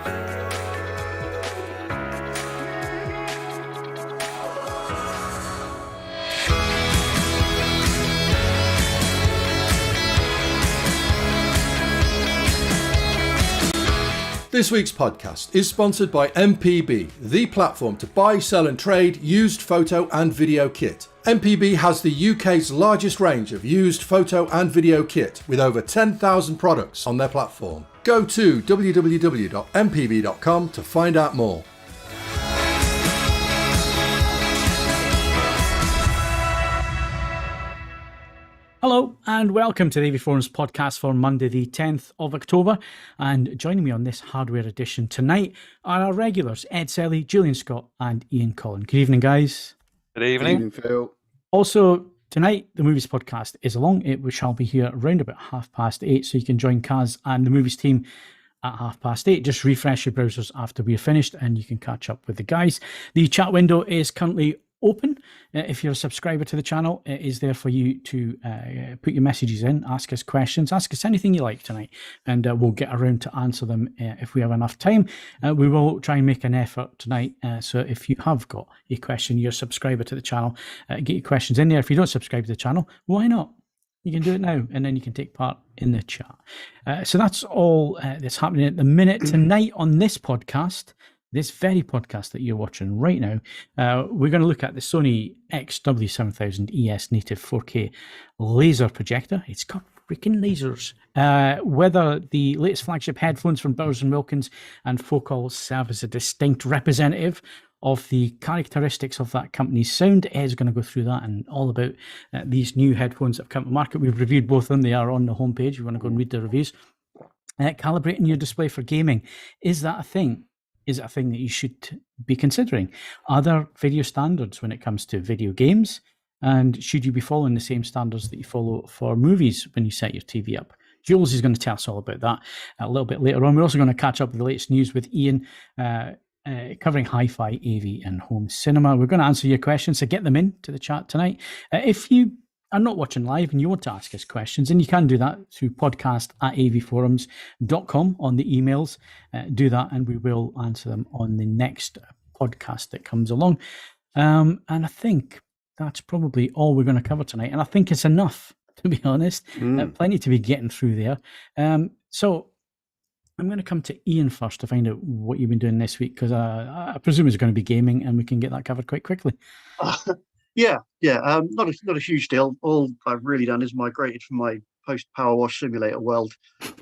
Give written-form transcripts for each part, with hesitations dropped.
This week's podcast is sponsored by MPB, the platform to buy, sell and trade used photo and video kit. MPB has the UK's largest range of used photo and video kit with over 10,000 products on their platform. Go to www.mpb.com to find out more. Hello and welcome to the AVForums podcast for Monday the 10th of October, and joining me on this hardware edition tonight are our regulars Ed Selley, Julian Scott and Ian Collen. Good evening guys. Good evening. Good evening, Phil. Also tonight the movies podcast is along. It shall be here around about 8:30, so you can join Kaz and the movies team at 8:30. Just refresh your browsers after we're finished and you can catch up with the guys. The chat window is currently open. If you're a subscriber to the channel, it is there for you to put your messages in, ask us questions, ask us anything you like tonight, and we'll get around to answer them if we have enough time. We will try and make an effort tonight, so if you have got a question, you're a subscriber to the channel, get your questions in there. If you don't subscribe to the channel, why not? You can do it now, and then you can take part in the chat. So that's all that's happening at the minute. Tonight on this podcast, this very podcast that you're watching right now, we're going to look at the Sony XW7000ES native 4K laser projector. It's got freaking lasers. Whether the latest flagship headphones from Bowers & Wilkins and Focal serve as a distinct representative of the characteristics of that company's sound. Ed's going to go through that and all about these new headphones that have come to market. We've reviewed both of them. They are on the homepage if you want to go and read the reviews. Calibrating your display for gaming. Is that a thing? Is it a thing that you should be considering? Are there video standards when it comes to video games? And should you be following the same standards that you follow for movies when you set your TV up? Jules is going to tell us all about that a little bit later on. We're also going to catch up with the latest news with Ian, covering hi-fi, AV and home cinema. We're going to answer your questions, so get them into the chat tonight. If you are not watching live and you want to ask us questions, and you can do that through podcast@avforums.com on the emails. Do that and we will answer them on the next podcast that comes along. And I think that's probably all we're going to cover tonight. And I think it's enough, to be honest. Plenty to be getting through there. So I'm going to come to Ian first to find out what you've been doing this week, because I presume it's going to be gaming and we can get that covered quite quickly. Yeah. Not a huge deal. All I've really done is migrated from my post-power wash simulator world,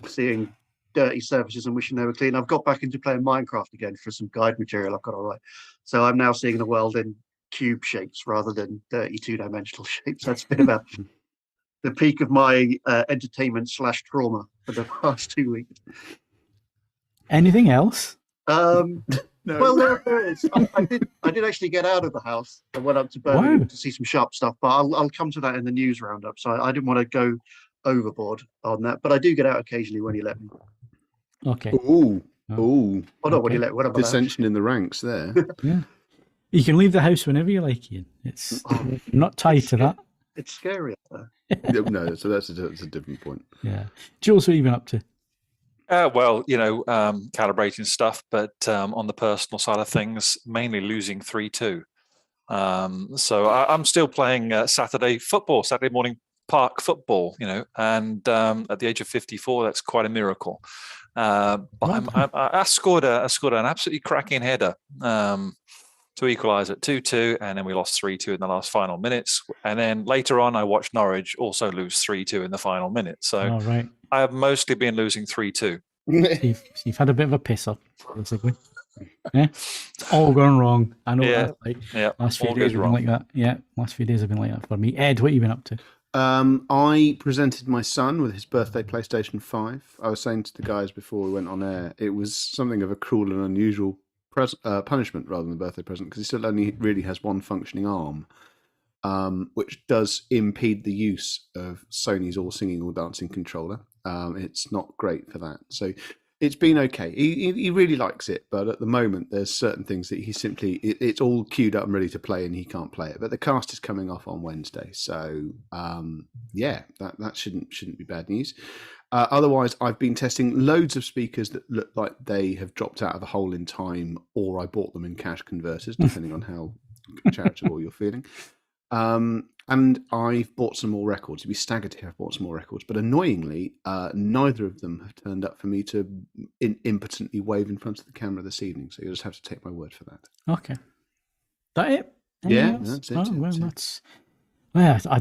seeing dirty surfaces and wishing they were clean. I've got back into playing Minecraft again for some guide material I've got all right. So I'm now seeing the world in cube shapes rather than dirty two-dimensional shapes. That's been about the peak of my entertainment / trauma for the past 2 weeks. Anything else? No. Well, there is. I did actually get out of the house and went up to Birmingham to see some sharp stuff, but I'll come to that in the news roundup. So I didn't want to go overboard on that, but I do get out occasionally when you let me. Okay. Ooh. Oh no, when you let me. Dissension in the ranks there. Yeah. You can leave the house whenever you like, Ian. It's not tied to that. It's scary up there. No, so that's a different point. Yeah. Jules, what have you been up to? Well, calibrating stuff, but on the personal side of things, mainly losing 3-2. So I'm still playing Saturday morning park football, and at the age of 54, that's quite a miracle. But I scored an absolutely cracking header to equalise at 2-2, and then we lost 3-2 in the last final minutes. And then later on, I watched Norwich also lose 3-2 in the final minute. So I have mostly been losing 3-2. You've had a bit of a pisser, basically. Yeah, it's all gone wrong. I know that. Last few days have been like that. Yeah, last few days have been like that for me. Ed, what have you been up to? I presented my son with his birthday PlayStation 5. I was saying to the guys before we went on air, it was something of a cruel and unusual punishment rather than a birthday present, because he still only really has one functioning arm, which does impede the use of Sony's all singing all dancing controller. It's not great for that, so it's been okay. He really likes it, but at the moment there's certain things that he simply it's all queued up and ready to play and he can't play it. But the cast is coming off on Wednesday, so that shouldn't be bad news. Otherwise, I've been testing loads of speakers that look like they have dropped out of the hole in time, or I bought them in cash converters, depending on how charitable you're feeling. And I've bought some more records. You'd be staggered to hear I've bought some more records. But annoyingly, neither of them have turned up for me to impotently wave in front of the camera this evening. So you'll just have to take my word for that. Okay. That it? Yeah, that's it. Well, I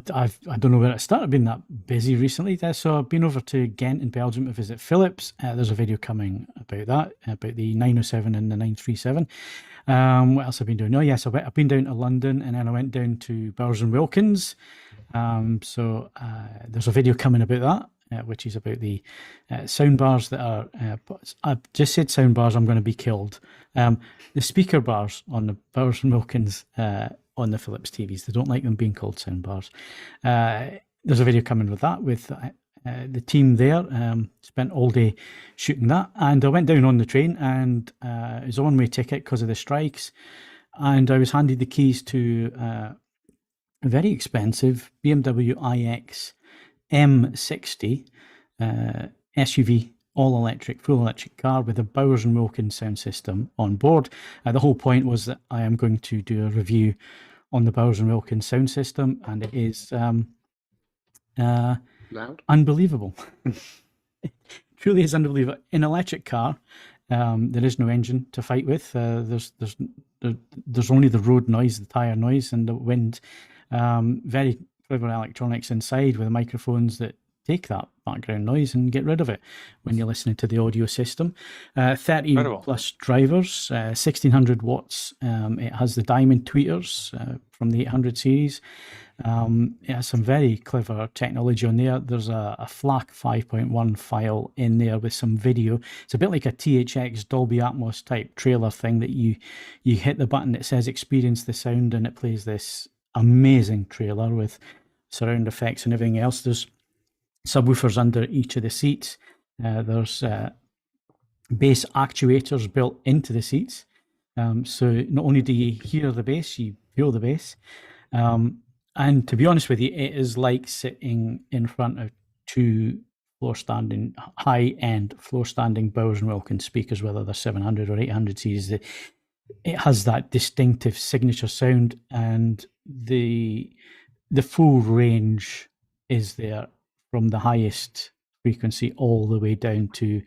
don't know where it started. I've been that busy recently. So I've been over to Ghent in Belgium to visit Philips. There's a video coming about that, about the 907 and the 937. What else have I been doing? Oh, yes, I've been down to London, and then I went down to Bowers & Wilkins. So there's a video coming about that, which is about the sound bars that are... I've just said sound bars, I'm going to be killed. The speaker bars on the Bowers & Wilkins on the Philips TVs. They don't like them being called sound bars. There's a video coming with that, with the team there. Spent all day shooting that, and I went down on the train, and it was a one-way ticket because of the strikes, and I was handed the keys to a very expensive BMW iX M60 SUV, all-electric, full-electric car with a Bowers & Wilkins sound system on board. The whole point was that I am going to do a review on the Bowers & Wilkins sound system, and it is Loud? Unbelievable. It truly is unbelievable. In an electric car, there is no engine to fight with. There's only the road noise, the tyre noise, and the wind. Very clever electronics inside with the microphones that take that background noise and get rid of it when you're listening to the audio system. 30 Incredible. plus drivers, 1600 watts. It has the diamond tweeters from the 800 series. It has some very clever technology on there. There's a FLAC 5.1 file in there with some video. It's a bit like a THX Dolby Atmos type trailer thing that you hit the button that says experience the sound, and it plays this amazing trailer with surround effects and everything else. There's subwoofers under each of the seats. There's bass actuators built into the seats. So not only do you hear the bass, you feel the bass. And to be honest with you, it is like sitting in front of two floor-standing, high-end floor-standing Bowers & Wilkins speakers, whether they're 700 or 800 series. It has that distinctive signature sound, and the full range is there from the highest frequency all the way down to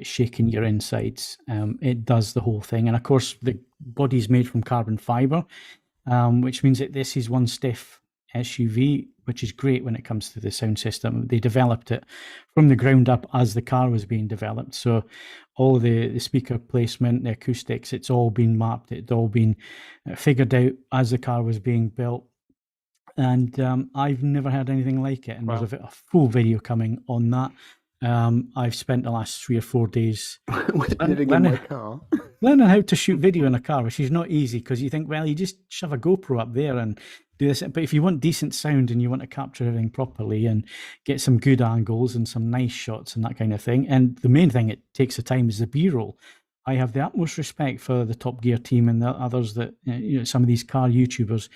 shaking your insides. It does the whole thing. And of course, the body's made from carbon fiber, which means that this is one stiff SUV, which is great when it comes to the sound system. They developed it from the ground up as the car was being developed. So all the speaker placement, the acoustics, it's all been mapped. It's all been figured out as the car was being built. And I've never heard anything like it. And Wow. there's a full video coming on that. I've spent the last 3 or 4 days Living in my car. learning how to shoot video in a car, which is not easy, because you think, well, you just shove a GoPro up there and do this. But if you want decent sound and you want to capture everything properly and get some good angles and some nice shots and that kind of thing, and the main thing it takes the time is the B-roll. I have the utmost respect for the Top Gear team and the others that, some of these car YouTubers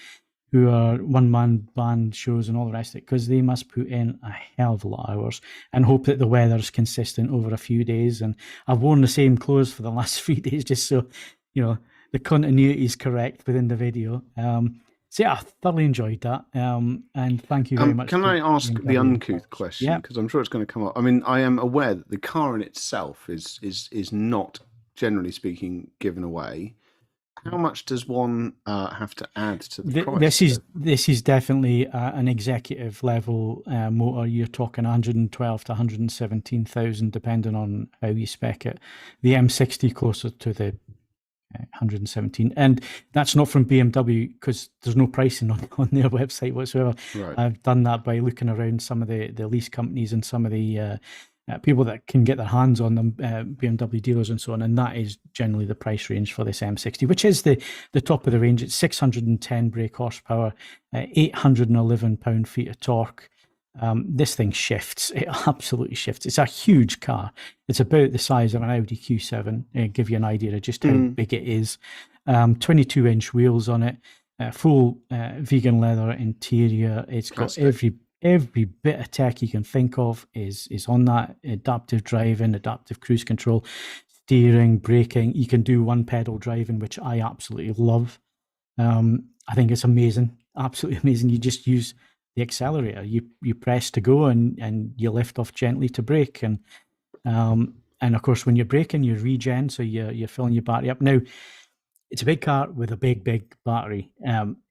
who are one-man band shows and all the rest of it, because they must put in a hell of a lot of hours and hope that the weather's consistent over a few days. And I've worn the same clothes for the last 3 days just so, the continuity is correct within the video. So yeah, I thoroughly enjoyed that. And thank you very much. Can I ask the uncouth question? Yeah. Because I'm sure it's going to come up. I mean, I am aware that the car in itself is not, generally speaking, given away. How much does one have to add to the price? This is definitely an executive level motor. You're talking 112 to 117,000, depending on how you spec it. The M60 closer to the 117, and that's not from BMW, because there's no pricing on their website whatsoever. Right. I've done that by looking around some of the lease companies and some of the people that can get their hands on them, BMW dealers and so on, and that is generally the price range for this M60, which is the top of the range. It's 610 brake horsepower, 811 pound-feet of torque. This thing shifts. It absolutely shifts. It's a huge car. It's about the size of an Audi Q7. Give you an idea of just how big it is. 22-inch wheels on it. Full vegan leather interior. It's got Fantastic. every bit of tech you can think of is on that. Adaptive driving, adaptive cruise control, steering, braking. You can do one pedal driving, which I absolutely love. I think it's amazing, absolutely amazing. You just use the accelerator. You press to go and you lift off gently to brake. And of course, when you're braking, you regen, so you're filling your battery up. Now, it's a big car with a big battery.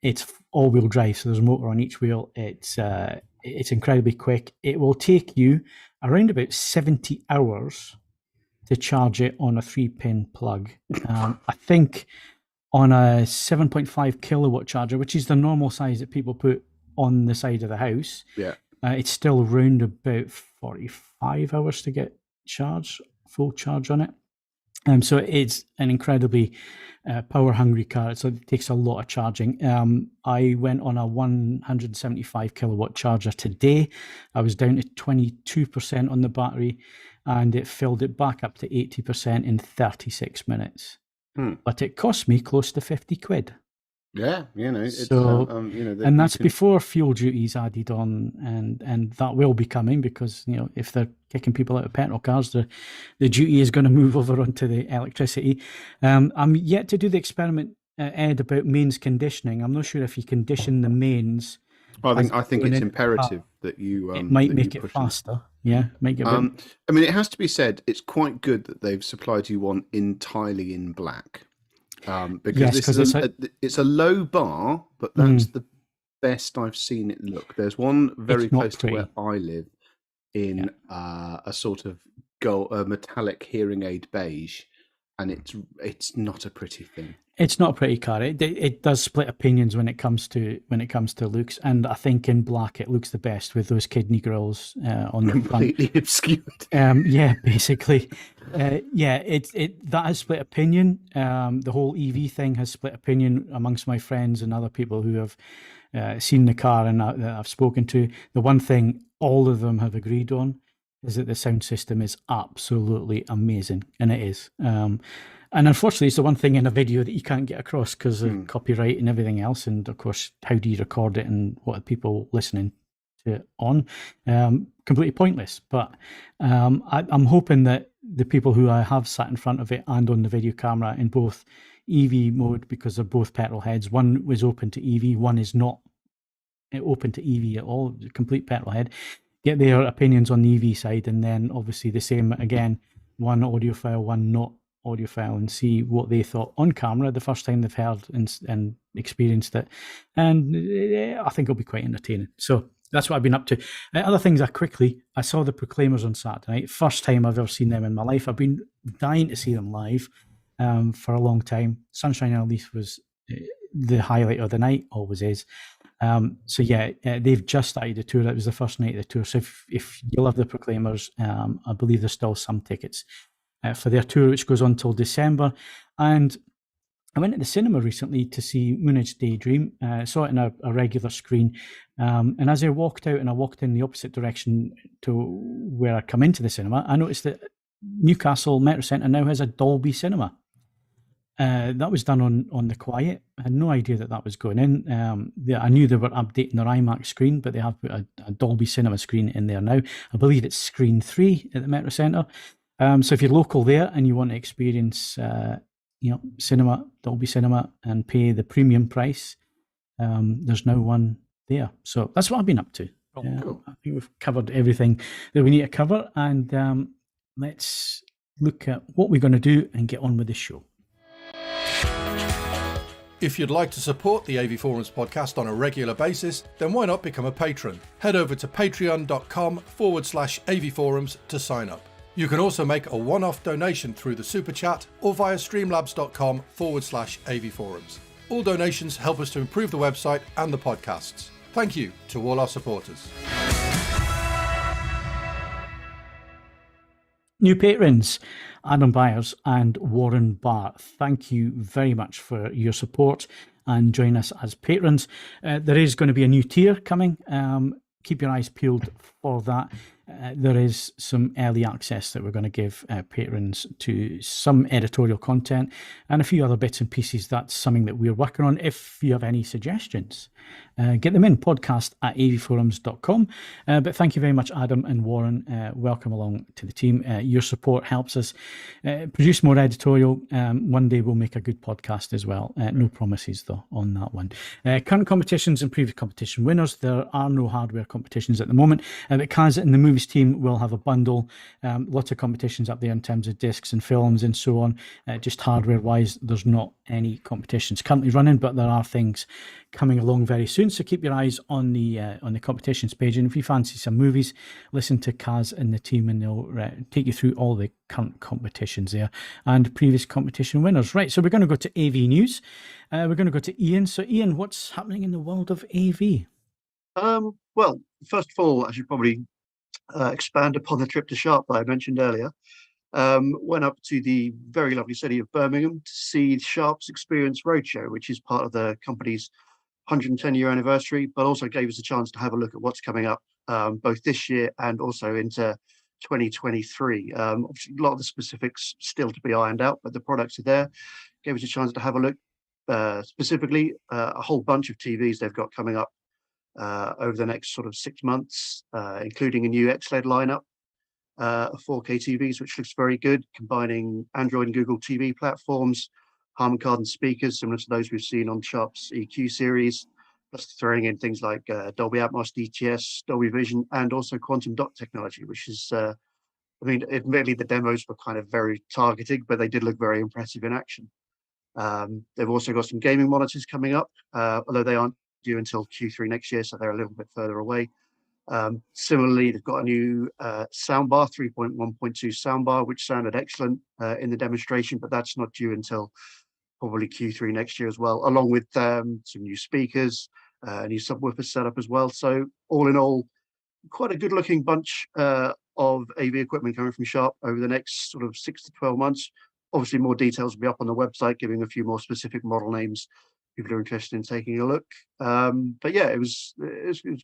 It's all-wheel drive, so there's a motor on each wheel. It's incredibly quick. It will take you around about 70 hours to charge it on a 3-pin plug. I think on a 7.5 kilowatt charger, which is the normal size that people put on the side of the house, it's still around about 45 hours to get full charge on it. So it's an incredibly power-hungry car, so it takes a lot of charging. I went on a 175 kilowatt charger today. I was down to 22% on the battery, and it filled it back up to 80% in 36 minutes. But it cost me close to 50 quid. Yeah, it's, so, and that's can... before fuel duties added on, and that will be coming because, if they're kicking people out of petrol cars, the duty is going to move over onto the electricity. I'm yet to do the experiment, Ed, about mains conditioning. I'm not sure if you condition the mains. I think it's imperative that you. It might make it faster. Yeah, make it. It has to be said, it's quite good that they've supplied you one entirely in black. Because it's a low bar, but that's the best I've seen it look. There's one very close to where I live in a sort of metallic hearing aid beige, and it's not a pretty thing. It's not a pretty car. It does split opinions when it comes to looks, and I think in black it looks the best with those kidney grills on the completely front. Obscured. Basically, that has split opinion. The whole EV thing has split opinion amongst my friends and other people who have seen the car and that I've spoken to. The one thing all of them have agreed on is that the sound system is absolutely amazing, and it is. And unfortunately, it's the one thing in a video that you can't get across because of copyright and everything else. And of course, how do you record it and what are people listening to it on? Completely pointless. But I'm hoping that the people who I have sat in front of it and on the video camera in both EV mode, because they're both petrol heads, one was open to EV, one is not open to EV at all, complete petrol head, get their opinions on the EV side, and then obviously the same again, one audiophile, one not audiophile, and see what they thought on camera the first time they've heard and experienced it. And I think it'll be quite entertaining. So that's what I've been up to. Other things I saw the Proclaimers on Saturday night. First time I've ever seen them in my life. I've been dying to see them live for a long time. Sunshine on a Leaf was the highlight of the night, always is. They've just started the tour. That was the first night of the tour. So if you love the Proclaimers, I believe there's still some tickets for their tour, which goes on till December. And I went to the cinema recently to see Moonage Daydream. Saw it in a regular screen. And as I walked out and I walked in the opposite direction to where I come into the cinema, I noticed that Newcastle Metro Centre now has a Dolby Cinema. That was done on the quiet. I had no idea that was going in. I knew they were updating their IMAX screen, but they have put a Dolby Cinema screen in there now. I believe it's screen 3 at the Metro Centre. So if you're local there and you want to experience, cinema, Dolby Cinema, and pay the premium price, there's now one there. So that's what I've been up to. Cool. I think we've covered everything that we need to cover, and let's look at what we're going to do and get on with the show. If you'd like to support the AVForums podcast on a regular basis, then why not become a patron? Head over to patreon.com/AVForums to sign up. You can also make a one-off donation through the Super Chat or via streamlabs.com/AVForums. All donations help us to improve the website and the podcasts. Thank you to all our supporters. New patrons, Adam Byers and Warren Barr, thank you very much for your support and join us as patrons. There is going to be a new tier coming. Keep your eyes peeled for that, there is some early access that we're going to give patrons to some editorial content and a few other bits and pieces. That's something that we're working on. If you have any suggestions, get them in, podcast@avforums.com. But thank you very much, Adam and Warren. Welcome along to the team. Your support helps us produce more editorial. One day we'll make a good podcast as well. No promises, though, on that one. Current competitions and previous competition winners. There are no hardware competitions at the moment. But Kaz and the movies team will have a bundle. Lots of competitions up there in terms of discs and films and so on. Just hardware-wise, there's not any competitions currently running, but there are things coming along very soon. So keep your eyes on the competitions page. And if you fancy some movies, listen to Kaz and the team, and they'll take you through all the current competitions there and previous competition winners. Right, so we're going to go to AV News. We're going to go to Ian. So Ian, what's happening in the world of AV? Well, first of all, I should probably expand upon the trip to Sharp that I mentioned earlier. Went up to the very lovely city of Birmingham to see Sharp's Experience Roadshow, which is part of the company's 110-year anniversary, but also gave us a chance to have a look at what's coming up both this year and also into 2023. Obviously, a lot of the specifics still to be ironed out, but the products are there. Gave us a chance to have a look specifically a whole bunch of TVs they've got coming up over the next sort of 6 months, including a new XLED lineup of 4K TVs, which looks very good, combining Android and Google TV platforms, Harman Kardon speakers similar to those we've seen on Sharp's EQ series, plus throwing in things like Dolby Atmos, DTS, Dolby Vision, and also quantum dot technology, which is, I mean, admittedly the demos were kind of very targeted, but they did look very impressive in action. They've also got some gaming monitors coming up, although they aren't due until Q3 next year, so they're a little bit further away. Similarly, they've got a new soundbar, 3.1.2 soundbar, which sounded excellent in the demonstration, but that's not due until probably Q3 next year as well, along with some new speakers, a new subwoofer setup as well. So all in all, quite a good looking bunch of AV equipment coming from Sharp over the next sort of 6 to 12 months. Obviously, more details will be up on the website, giving a few more specific model names. People are interested in taking a look. But yeah, it was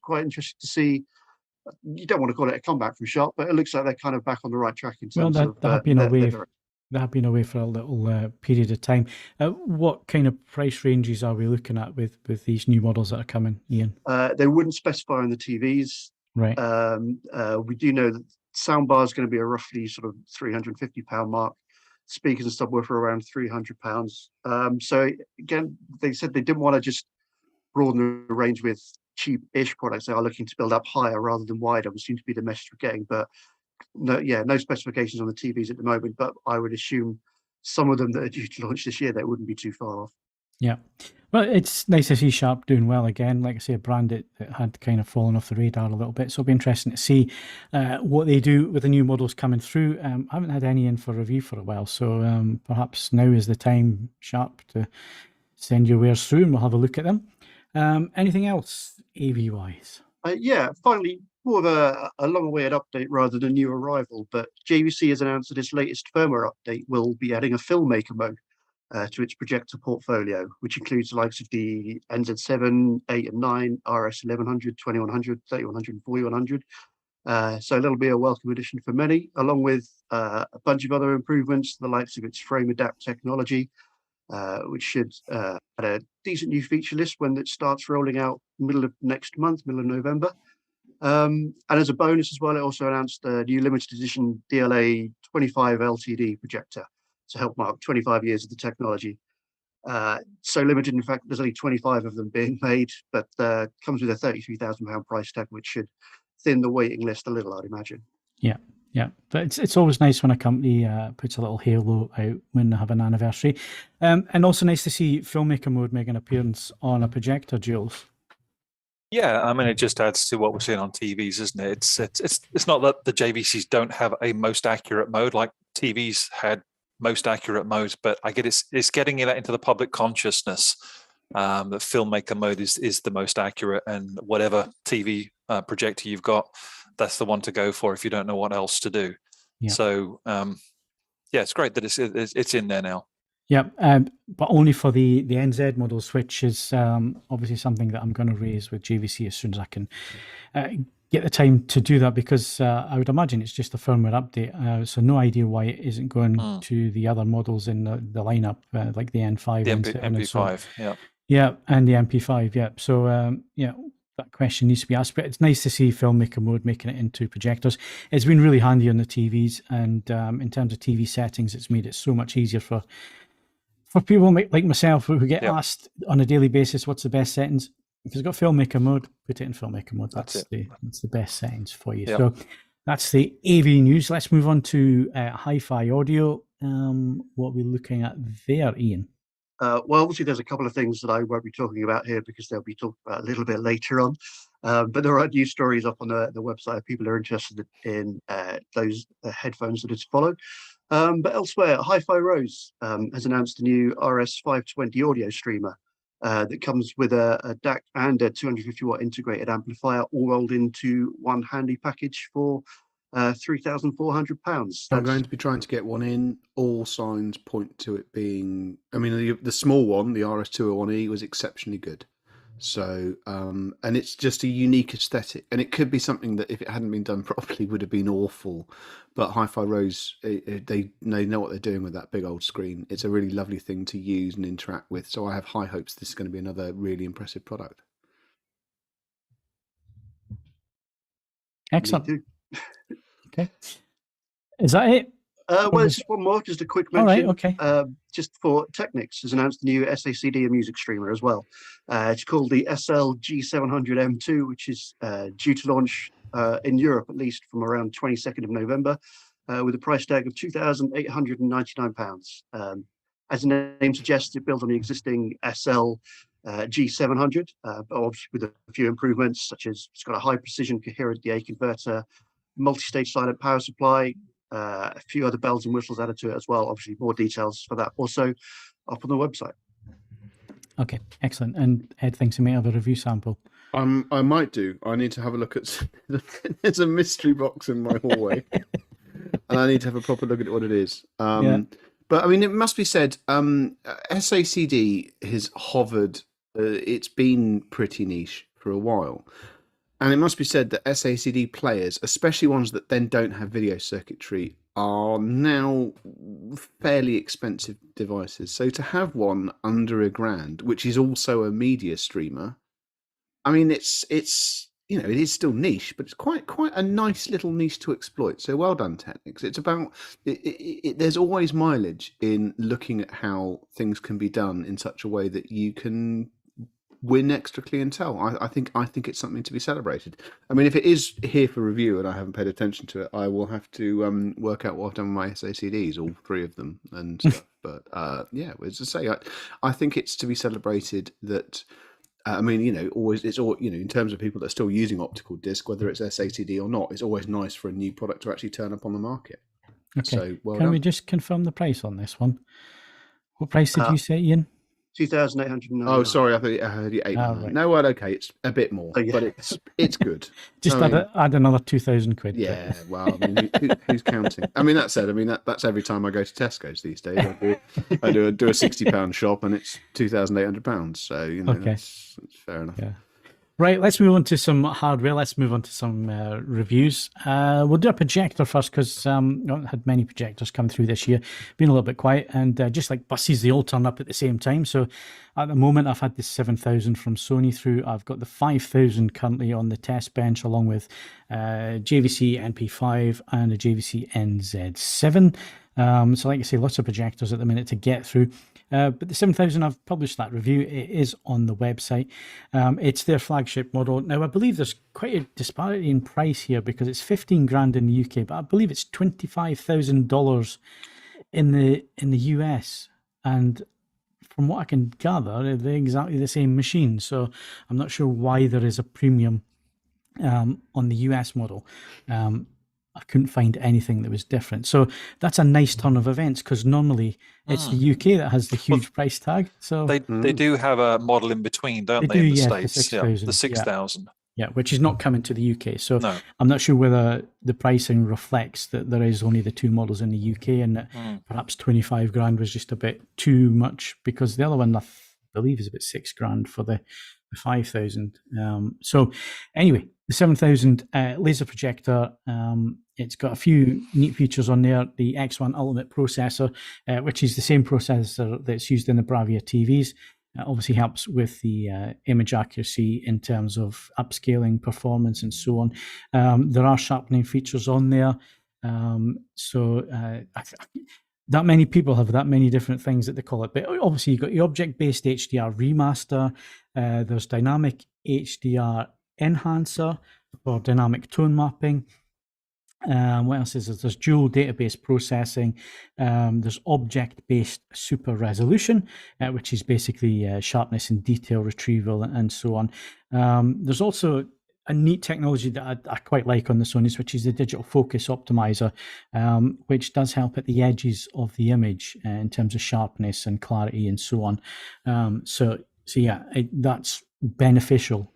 quite interesting to see. You don't want to call it a comeback from Sharp, but it looks like they're kind of back on the right track in terms of that have been away for a little period of time. What kind of price ranges are we looking at with these new models that are coming, Ian? They wouldn't specify on the TVs. Right. We do know that soundbar is going to be a roughly sort of £350 mark. Speakers and subwoofer around £300. So again, they said they didn't want to just broaden the range with cheap-ish products. They are looking to build up higher rather than wider, which seems to be the message we're getting. But no specifications on the TVs at the moment. But I would assume some of them that are due to launch this year, they wouldn't be too far off. Yeah. Well, it's nice to see Sharp doing well again. Like I say, a brand that had kind of fallen off the radar a little bit. So it'll be interesting to see what they do with the new models coming through. I haven't had any in for review for a while. So perhaps now is the time, Sharp, to send your wares through and we'll have a look at them. Anything else AV-wise? Yeah, finally, more of a long-awaited update rather than a new arrival. But JVC has announced that its latest firmware update will be adding a Filmmaker Mode to its projector portfolio, which includes the likes of the NZ7, 8 and 9, RS1100, 2100, 3100, and 4100. So it'll be a welcome addition for many, along with a bunch of other improvements, the likes of its frame adapt technology, which should add a decent new feature list when it starts rolling out middle of next month, middle of November. And as a bonus as well, it also announced a new limited edition D-ILA 25 LTD projector to help mark 25 years of the technology. So limited, in fact, there's only 25 of them being made, but comes with a £33,000 price tag, which should thin the waiting list a little, I'd imagine. Yeah, but it's always nice when a company puts a little halo out when they have an anniversary. And also nice to see Filmmaker Mode make an appearance on a projector, Jules. Yeah, I mean, it just adds to what we're seeing on TVs, isn't it? It's not that the JVCs don't have a most accurate mode, like TVs had most accurate modes, but I get it's getting that into the public consciousness that Filmmaker Mode is the most accurate, and whatever TV projector you've got, that's the one to go for if you don't know what else to do. Yeah. So yeah, it's great that it's in there now. Yeah, but only for the NZ models, which is obviously something that I'm going to raise with JVC as soon as I can get the time to do that, because I would imagine it's just a firmware update. So no idea why it isn't going to the other models in the lineup, like the N5, The N7, and so on. MP5, yeah. Yeah, and the MP5, yeah. So, yeah, that question needs to be asked. But it's nice to see Filmmaker Mode making it into projectors. It's been really handy on the TVs, and in terms of TV settings, it's made it so much easier for people like myself who get asked on a daily basis, what's the best settings? If it's got Filmmaker Mode, put it in Filmmaker Mode. That's the best settings for you. So that's the AV news. Let's move on to hi-fi audio. What are we looking at there, Ian? Well, obviously, there's a couple of things that I won't be talking about here because they'll be talked about a little bit later on. But there are news stories up on the website if people are interested in those headphones that it's followed. But elsewhere, HiFi Rose has announced a new RS520 audio streamer that comes with a DAC and a 250-watt integrated amplifier, all rolled into one handy package for £3,400. I'm going to be trying to get one in. All signs point to it being. I mean, the small one, the RS201E, was exceptionally good. So, and it's just a unique aesthetic, and it could be something that, if it hadn't been done properly, would have been awful. But HiFi Rose, they know what they're doing with that big old screen. It's a really lovely thing to use and interact with. So I have high hopes this is going to be another really impressive product. Excellent. Okay. Is that it? Well, it's one more, just a quick mention. All right, okay. Just for Technics has announced the new SACD and music streamer as well. It's called the SL-G700M2, which is due to launch in Europe, at least from around 22nd of November, with a price tag of £2,899. As the name suggests, it builds on the existing SL-G700, but obviously with a few improvements, such as it's got a high precision coherent DA converter, multi-stage silent power supply, a few other bells and whistles added to it as well. Obviously, more details for that also up on the website. Okay, excellent. And Ed thinks he may have a review sample. I might do. I need to have a look at. There's a mystery box in my hallway, and I need to have a proper look at what it is. But I mean, it must be said, SACD has hovered. It's been pretty niche for a while. And it must be said that SACD players, especially ones that then don't have video circuitry, are now fairly expensive devices. So to have one under £1,000, which is also a media streamer, I mean, it's you know, it is still niche, but it's quite a nice little niche to exploit. So well done, Technics. It's about there's always mileage in looking at how things can be done in such a way that you can win extra clientele. I think it's something to be celebrated. I mean, if it is here for review and I haven't paid attention to it, I will have to work out what I've done with my SACDs, all three of them, and stuff. But yeah, as I say, I think it's to be celebrated that. I mean, you know, it's all, you know, in terms of people that are still using optical disc, whether it's SACD or not, it's always nice for a new product to actually turn up on the market. Okay. So, well Can we just confirm the price on this one? What price did you say, Ian? 2,899. Oh, sorry, I heard you 899. Right. No, well, okay, it's a bit more, but it's good. Just add another 2,000 quid. Yeah, well, I mean, who's counting? I mean, that said, I mean that's every time I go to Tesco's these days. I do a £60 shop and it's £2,800. So you know, that's fair enough. Yeah. Right, let's move on to some hardware. Let's move on to some reviews. We'll do a projector first because I haven't had many projectors come through this year. Been a little bit quiet, and just like buses, they all turn up at the same time. So at the moment, I've had the 7000 from Sony through. I've got the 5000 currently on the test bench, along with JVC NP5 and a JVC NZ7. So like I say, lots of projectors at the minute to get through. But the 7000, I've published that review. It is on the website. It's their flagship model. Now, I believe there's quite a disparity in price here because it's 15 grand in the UK, but I believe it's $25,000 in the US. And from what I can gather, they're exactly the same machine. So I'm not sure why there is a premium on the US model. I couldn't find anything that was different. So that's a nice turn of events because normally it's the UK that has the huge price tag. So they do have a model in between, don't they? In the States, the 6000. Yeah, which is not coming to the UK. So no. I'm not sure whether the pricing reflects that there is only the two models in the UK and that perhaps 25 grand was just a bit too much because the other one I believe is about 6 grand for the 5000. So anyway, The 7000 laser projector, it's got a few neat features on there. The X1 Ultimate processor, which is the same processor that's used in the Bravia TVs. Obviously helps with the image accuracy in terms of upscaling performance and so on. There are sharpening features on there. That many people have that many different things that they call it. But obviously you've got the object-based HDR remaster. There's dynamic HDR enhancer for dynamic tone mapping. What else is there? There's dual database processing. There's object-based super resolution, which is basically sharpness and detail retrieval and so on. There's also a neat technology that I quite like on the Sonys, which is the digital focus optimizer, which does help at the edges of the image in terms of sharpness and clarity and so on. So yeah, that's beneficial.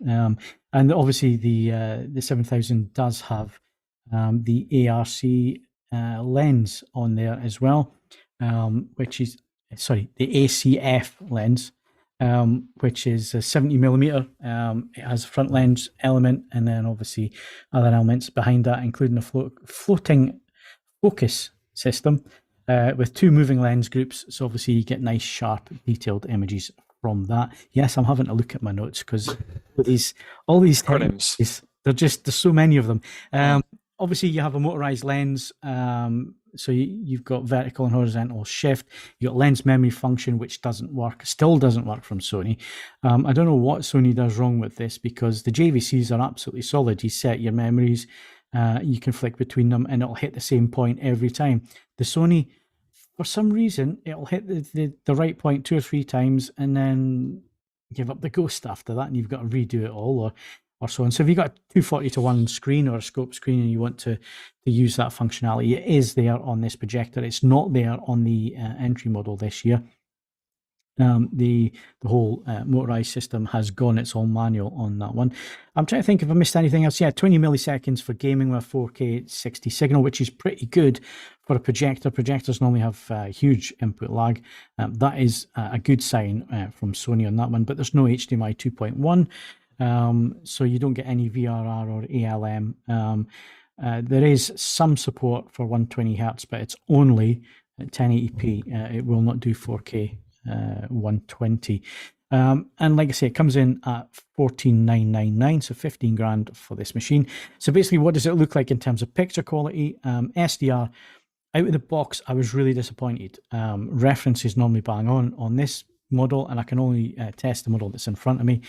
And obviously the 7000 does have the ARC lens on there as well, which is, sorry, the ACF lens, which is a 70mm. It has a front lens element and then obviously other elements behind that, including a floating focus system with 2 moving lens groups. So obviously you get nice, sharp, detailed images from that. Yes, I'm having to look at my notes because all these acronyms, there's so many of them. Obviously, you have a motorized lens, so you've got vertical and horizontal shift. You've got lens memory function, which still doesn't work from Sony. I don't know what Sony does wrong with this, because the JVCs are absolutely solid. You set your memories, you can flick between them, and it'll hit the same point every time. The Sony, for some reason, it'll hit the right point 2 or 3 times, and then give up the ghost after that, and you've got to redo it all, or so on. So if you've got a 240:1 screen or a scope screen and you want to use that functionality, it is there on this projector. It's not there on the entry model this year. The whole motorized system has gone. It's all manual on that one. I'm trying to think if I missed anything else. Yeah, 20 milliseconds for gaming with 4K 60 signal, which is pretty good for a projector. Projectors normally have huge input lag. That is a good sign from Sony on that one, but there's no HDMI 2.1. So you don't get any VRR or ALM. There is some support for 120 Hz, but it's only at 1080p. It will not do 4K 120. And like I say, it comes in at 14,999, so 15 grand for this machine. So basically, what does it look like in terms of picture quality? SDR, out of the box, I was really disappointed. Reference is normally bang on this model, and I can only test the model that's in front of me.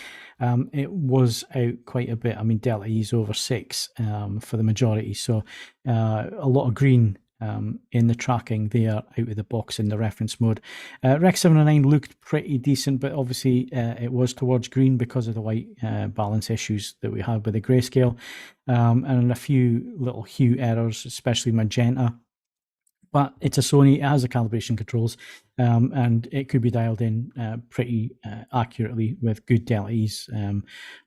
It was out quite a bit. I mean, delta E is over 6 for the majority, so a lot of green in the tracking there out of the box in the reference mode. Rec 709 looked pretty decent, but obviously it was towards green because of the white balance issues that we had with the grayscale, and a few little hue errors, especially magenta. But it's a Sony, it has the calibration controls, and it could be dialed in pretty accurately with good delta E's,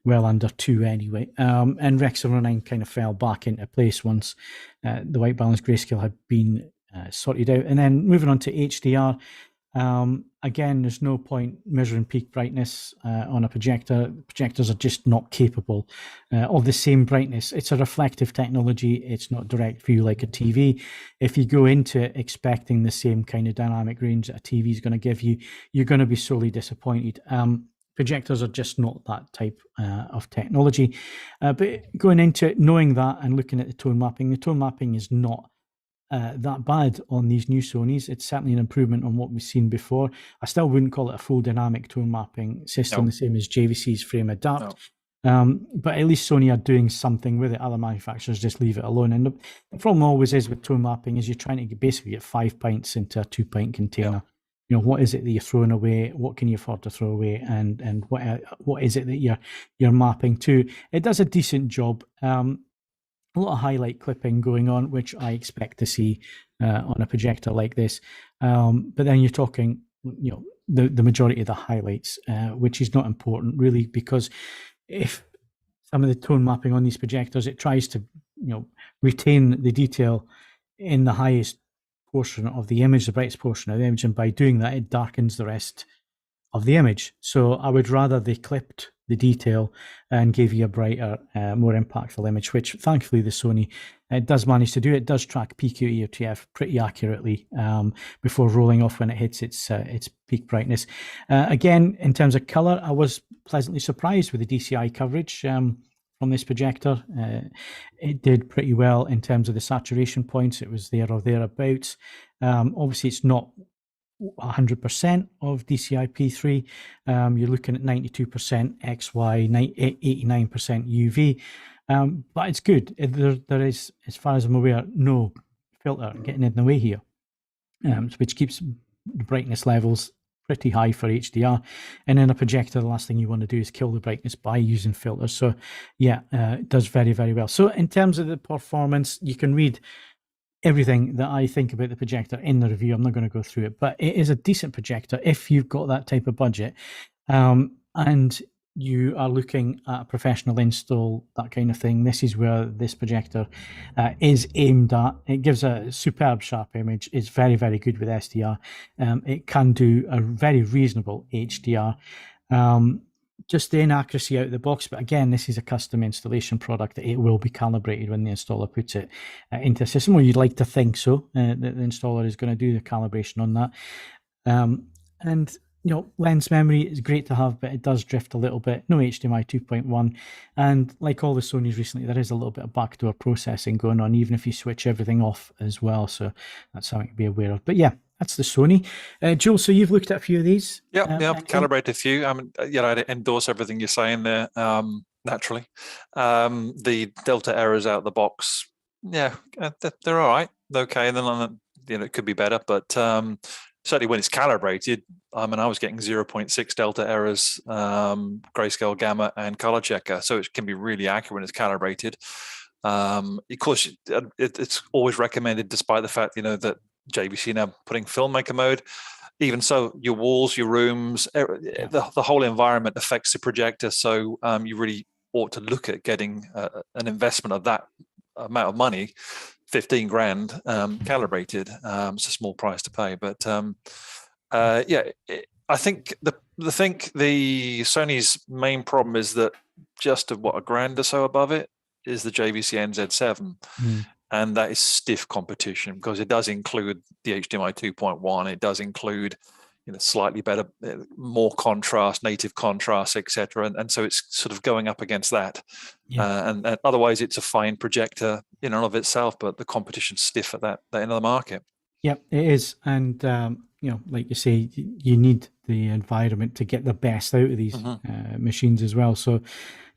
well under 2 anyway. And Rec 709 kind of fell back into place once the white balance grayscale had been sorted out. And then moving on to HDR, again, there's no point measuring peak brightness on a projector. Projectors are just not capable of the same brightness. It's a reflective technology. It's not direct view like a TV. If you go into it expecting the same kind of dynamic range that a TV is going to give you, you're going to be sorely disappointed. Projectors are just not that type of technology. But going into it, knowing that and looking at the tone mapping is not that bad on these new Sonys. It's certainly an improvement on what we've seen before. I still wouldn't call it a full dynamic tone mapping system, the same as JVC's frame adapt. But at least Sony are doing something with it. Other manufacturers just leave it alone. And the problem always is with tone mapping is you're trying to basically get 5 pints into a 2-pint container. You know, what is it that you're throwing away? What can you afford to throw away? And what is it that you're mapping to? It does a decent job. A lot of highlight clipping going on, which I expect to see on a projector like this. But then you're talking, you know, the majority of the highlights, which is not important really, because if some of the tone mapping on these projectors, it tries to, you know, retain the detail in the highest portion of the image, the brightest portion of the image, and by doing that, it darkens the rest of the image. So I would rather they clipped the detail and give you a brighter, more impactful image, which thankfully the Sony does manage to do. It does track PQE-OTF pretty accurately before rolling off when it hits its peak brightness. Again, in terms of color, I was pleasantly surprised with the DCI coverage from this projector. It did pretty well in terms of the saturation points. It was there or thereabouts. Obviously, it's not 100% of DCI P3. You're looking at 92% XY, 89% UV, but it's good. There is, as far as I'm aware, no filter getting in the way here, which keeps the brightness levels pretty high for HDR. And in a projector, the last thing you want to do is kill the brightness by using filters. So yeah, it does very, very well. So in terms of the performance, you can read everything that I think about the projector in the review. I'm not going to go through it, but it is a decent projector if you've got that type of budget, and you are looking at a professional install, that kind of thing. This is where this projector is aimed at. It gives a superb sharp image. It's very, very good with SDR. It can do a very reasonable HDR. Just the inaccuracy out of the box, but again, this is a custom installation product. It will be calibrated when the installer puts it into a system, or you'd like to think so. The installer is going to do the calibration on that. And you know, lens memory is great to have, but it does drift a little bit. No HDMI 2.1, and like all the Sonys recently, there is a little bit of backdoor processing going on, even if you switch everything off as well. So that's something to be aware of. But yeah, that's the Sony. Joel, so you've looked at a few of these. Yeah, I've calibrated a few. I mean, I endorse everything you're saying there. Naturally, the delta errors out of the box, yeah, they're all right. Okay, and then it could be better, but certainly when it's calibrated, I mean, I was getting 0.6 delta errors, grayscale, gamma, and color checker, so it can be really accurate when it's calibrated. Of course, it's always recommended, despite the fact that JVC now putting Filmmaker Mode. Even so, your walls, your rooms, the whole environment affects the projector. So you really ought to look at getting an investment of that amount of money, 15 grand, calibrated. It's a small price to pay, but I think the Sony's main problem is that just a grand or so above it is the JVC NZ7. And that is stiff competition because it does include the HDMI 2.1. It does include, slightly better, more contrast, native contrast, etc. And so it's sort of going up against that. Yeah. And otherwise, it's a fine projector in and of itself, but the competition's stiff at that end of the market. Yep, it is. And like you say, you need the environment to get the best out of these machines as well. So.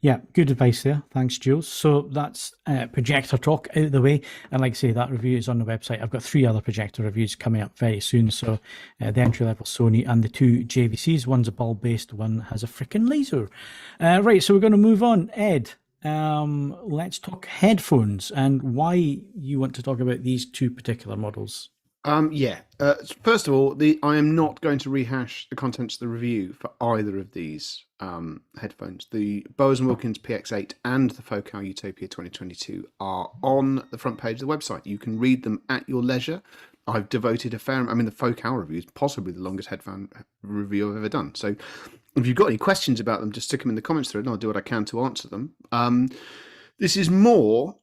Yeah, good advice there. Thanks, Jules. So that's projector talk out of the way. And like I say, that review is on the website. I've got 3 other projector reviews coming up very soon. So the entry-level Sony and the 2 JVCs. One's a bulb-based, one has a freaking laser. Right, so we're going to move on. Ed, let's talk headphones and why you want to talk about these 2 particular models. First of all, I am not going to rehash the contents of the review for either of these headphones. The Bose & Wilkins PX8 and the Focal Utopia 2022 are on the front page of the website. You can read them at your leisure. I've devoted a fair amount. I mean, the Focal review is possibly the longest headphone review I've ever done. So if you've got any questions about them, just stick them in the comments thread and I'll do what I can to answer them. This is more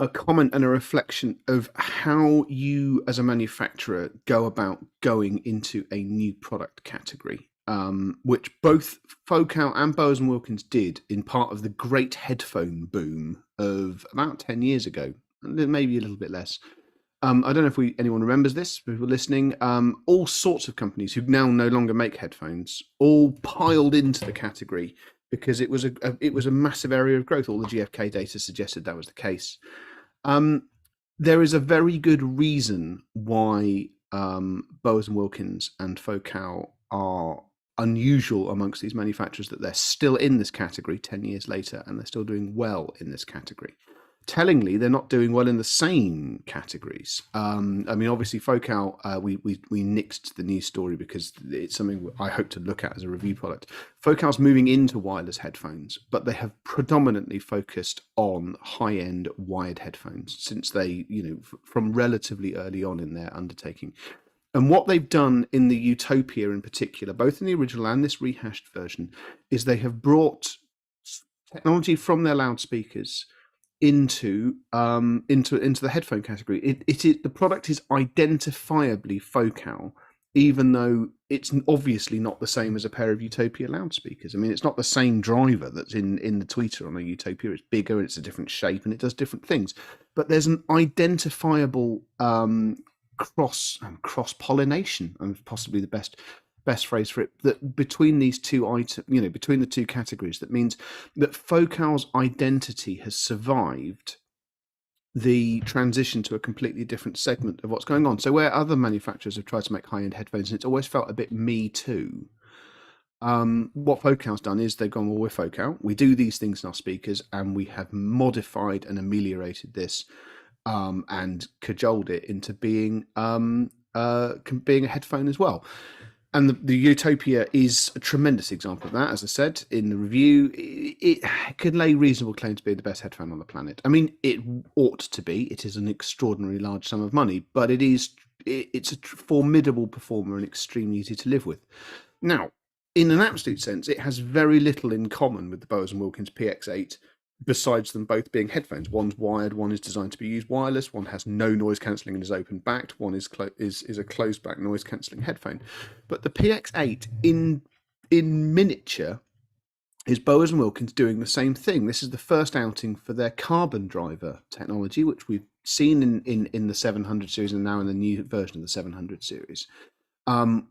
a comment and a reflection of how you as a manufacturer go about going into a new product category, which both Focal and Bose & Wilkins did in part of the great headphone boom of about 10 years ago, maybe a little bit less. I don't know if anyone remembers this, people listening. All sorts of companies who now no longer make headphones all piled into the category because it was a massive area of growth. All the GfK data suggested that was the case. There is a very good reason why Bose & Wilkins and Focal are unusual amongst these manufacturers, that they're still in this category 10 years later and they're still doing well in this category. Tellingly, they're not doing well in the same categories. I mean, obviously, Focal, we nixed the news story because it's something I hope to look at as a review product. Focal's moving into wireless headphones, but they have predominantly focused on high-end wired headphones since they, from relatively early on in their undertaking. And what they've done in the Utopia in particular, both in the original and this rehashed version, is they have brought technology from their loudspeakers into the headphone category. The product is identifiably focal, even though it's obviously not the same as a pair of Utopia loudspeakers. I mean, it's not the same driver that's in the tweeter on a Utopia. It's bigger, it's a different shape, and it does different things. But there's an identifiable cross pollination, and possibly the best phrase for it, that between these two items, between the two categories, that means that Focal's identity has survived the transition to a completely different segment of what's going on. So where other manufacturers have tried to make high-end headphones, and it's always felt a bit me too. What Focal's done is they've gone, well, we're Focal, we do these things in our speakers, and we have modified and ameliorated this and cajoled it into being a headphone as well. And the Utopia is a tremendous example of that. As I said in the review, it could lay reasonable claim to be the best headphone on the planet. I mean, it ought to be. It is an extraordinarily large sum of money, but it's a formidable performer and extremely easy to live with. Now, in an absolute sense, it has very little in common with the Bowers & Wilkins PX8, besides them both being headphones. One's wired, one is designed to be used wireless, one has no noise cancelling and is open backed, one is a closed back noise cancelling headphone. But the PX8 in miniature is Bowers & Wilkins doing the same thing. This is the first outing for their carbon driver technology, which we've seen in the 700 series and now in the new version of the 700 series,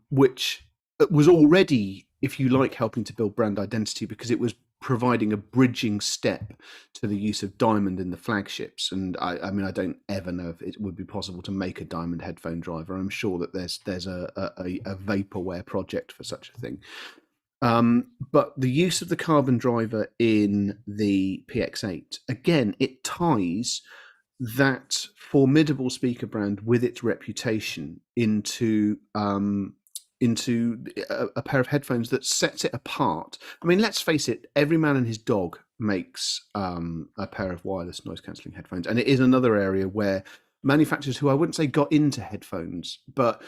which was already, if you like, helping to build brand identity, because it was providing a bridging step to the use of diamond in the flagships. And I mean, I don't ever know if it would be possible to make a diamond headphone driver. I'm sure that there's a vaporware project for such a thing. But the use of the carbon driver in the PX8, again, it ties that formidable speaker brand with its reputation into a pair of headphones that sets it apart. I mean, let's face it, every man and his dog makes a pair of wireless noise cancelling headphones. And it is another area where manufacturers who I wouldn't say got into headphones, but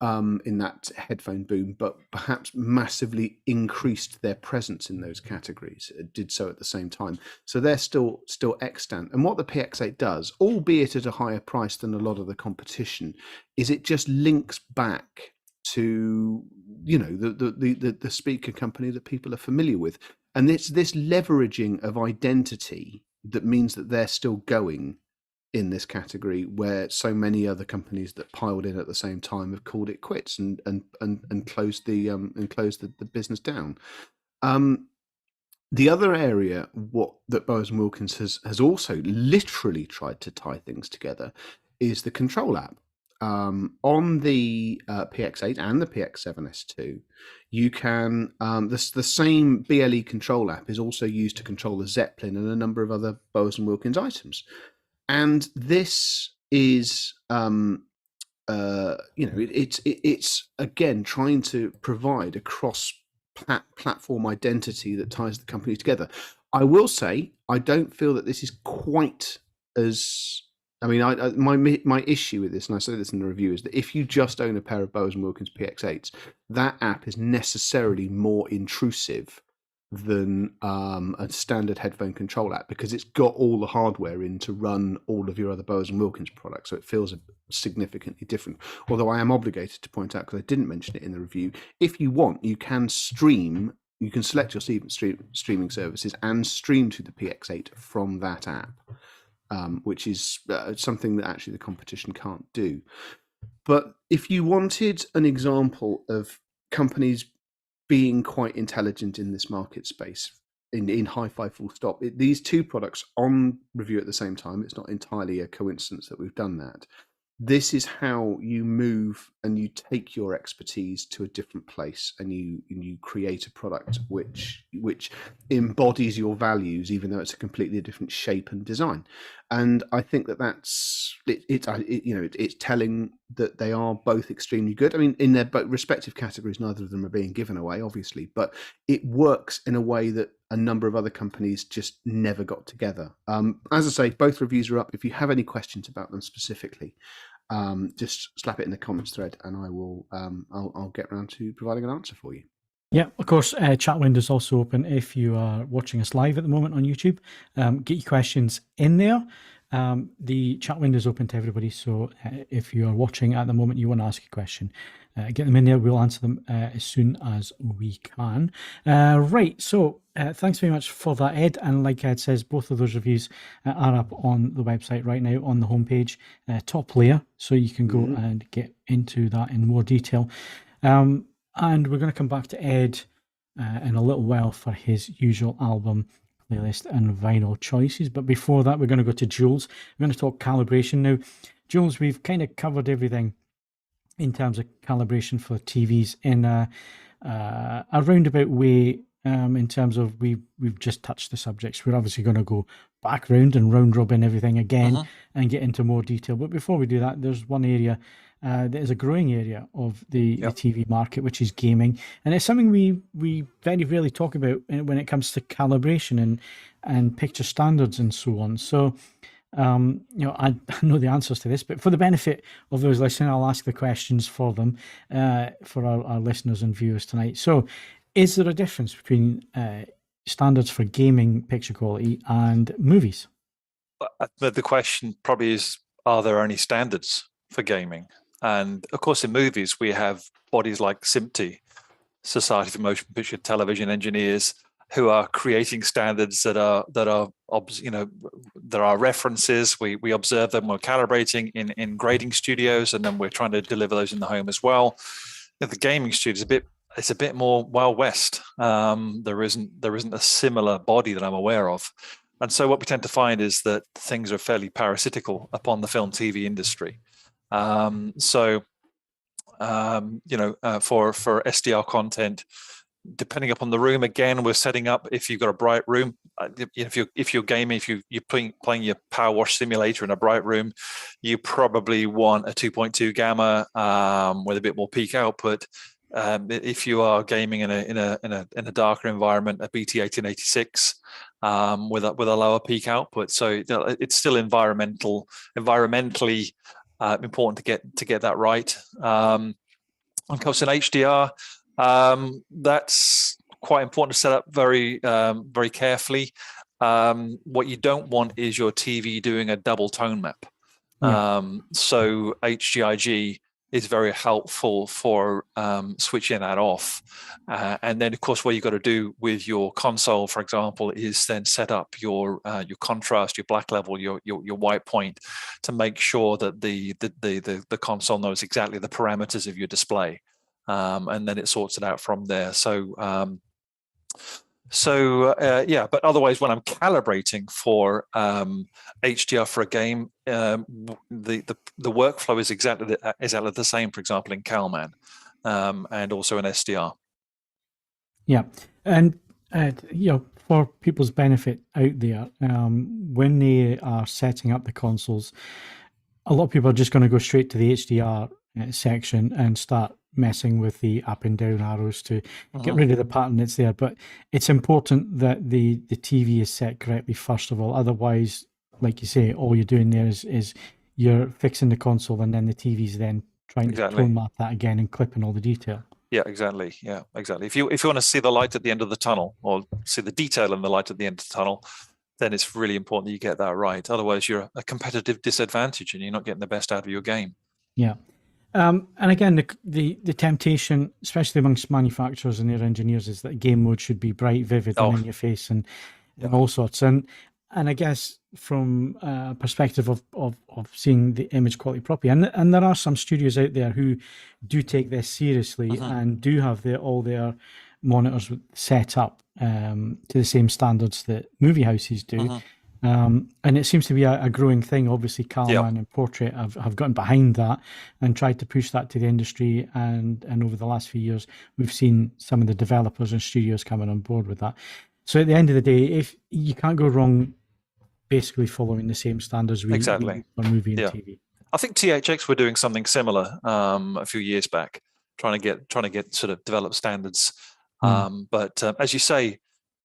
in that headphone boom, but perhaps massively increased their presence in those categories, did so at the same time. So they're still extant. And what the PX8 does, albeit at a higher price than a lot of the competition, is it just links back to the speaker company that people are familiar with, and it's this leveraging of identity that means that they're still going in this category, where so many other companies that piled in at the same time have called it quits and closed the business down. The other area that Bowers & Wilkins has also literally tried to tie things together is the control app. On the PX8 and the PX7S2, you can the same BLE control app is also used to control the Zeppelin and a number of other Bowers & Wilkins items. And this is, it's again trying to provide a cross-platform identity that ties the companies together. I will say, I don't feel that this is quite as. I mean, my issue with this, and I say this in the review, is that if you just own a pair of Bowers & Wilkins PX8s, that app is necessarily more intrusive than a standard headphone control app, because it's got all the hardware in to run all of your other Bowers & Wilkins products, so it feels significantly different. Although I am obligated to point out, because I didn't mention it in the review, if you want, you can stream. You can select your streaming services and stream to the PX8 from that app. Which is something that actually the competition can't do. But if you wanted an example of companies being quite intelligent in this market space, in hi-fi full stop, these two products on review at the same time, it's not entirely a coincidence that we've done that. This is how you move and you take your expertise to a different place, and you create a product which embodies your values, even though it's a completely different shape and design. And I think that's it's telling that they are both extremely good. I mean, in their respective categories, neither of them are being given away, obviously, but it works in a way that a number of other companies just never got together. As I say, both reviews are up. If you have any questions about them specifically, just slap it in the comments thread, and I will. I'll get around to providing an answer for you. Yeah, of course, chat window is also open if you are watching us live at the moment on YouTube. Get your questions in there. The chat window is open to everybody, so if you are watching at the moment, you want to ask a question, get them in there. We'll answer them as soon as we can. Right, so thanks very much for that, Ed. And like Ed says, both of those reviews are up on the website right now on the homepage, top layer, so you can go and get into that in more detail. And we're going to come back to Ed in a little while for his usual album playlist and vinyl choices. But before that, we're going to go to Jules. We're going to talk calibration. Now, Jules, we've kind of covered everything in terms of calibration for TVs in a roundabout way. In terms of we've just touched the subjects. We're obviously going to go back round and round robin everything again and get into more detail. But before we do that, there's one area that is a growing area of the TV market, which is gaming, and it's something we very rarely talk about when it comes to calibration and picture standards and so on. So, I know the answers to this, but for the benefit of those listening, I'll ask the questions for them for our listeners and viewers tonight. So, is there a difference between standards for gaming picture quality and movies? The question probably is, are there any standards for gaming? And of course, in movies, we have bodies like SMPTE, Society for Motion Picture Television Engineers, who are creating standards that are there are references. We observe them. We're calibrating in grading studios, and then we're trying to deliver those in the home as well. The gaming studio is a bit more Wild West. There isn't a similar body that I'm aware of, and so what we tend to find is that things are fairly parasitical upon the film TV industry. For SDR content, depending upon the room, again, we're setting up. If you've got a bright room, if you're gaming, if you're playing your power wash simulator in a bright room, you probably want a 2.2 gamma with a bit more peak output. If you are gaming in a darker environment, a BT 1886 with a lower peak output. So it's still environmentally important to get that right. Of course, in HDR, that's quite important to set up very carefully. What you don't want is your TV doing a double tone map. So HGIG is very helpful for switching that off. And then, of course, what you've got to do with your console, for example, is then set up your contrast, your black level, your white point, to make sure that the console knows exactly the parameters of your display, and then it sorts it out from there. But otherwise, when I'm calibrating for HDR for a game, the workflow is exactly the same. For example, in CalMan, and also in SDR. Yeah, and for people's benefit out there, when they are setting up the consoles, a lot of people are just going to go straight to the HDR section and start messing with the up and down arrows to get rid of the pattern that's there. But it's important that the TV is set correctly first of all. Otherwise, like you say, all you're doing there is you're fixing the console, and then the TV's then trying to tone map that again and clipping all the detail. Yeah, exactly. Yeah, exactly. If you want to see the light at the end of the tunnel, or see the detail in the light at the end of the tunnel, then it's really important that you get that right. Otherwise, you're a competitive disadvantage and you're not getting the best out of your game. Yeah. And again, the temptation, especially amongst manufacturers and their engineers, is that game mode should be bright, vivid, and in your face, and all sorts. And I guess from a perspective of seeing the image quality properly, and there are some studios out there who do take this seriously and do have all their monitors set up to the same standards that movie houses do. And it seems to be a growing thing. Obviously, CalMan and Portrait have gotten behind that and tried to push that to the industry. And over the last few years, we've seen some of the developers and studios coming on board with that. So at the end of the day, if you can't go wrong, basically following the same standards we for movie and TV. I think THX were doing something similar a few years back, trying to get sort of developed standards. But as you say,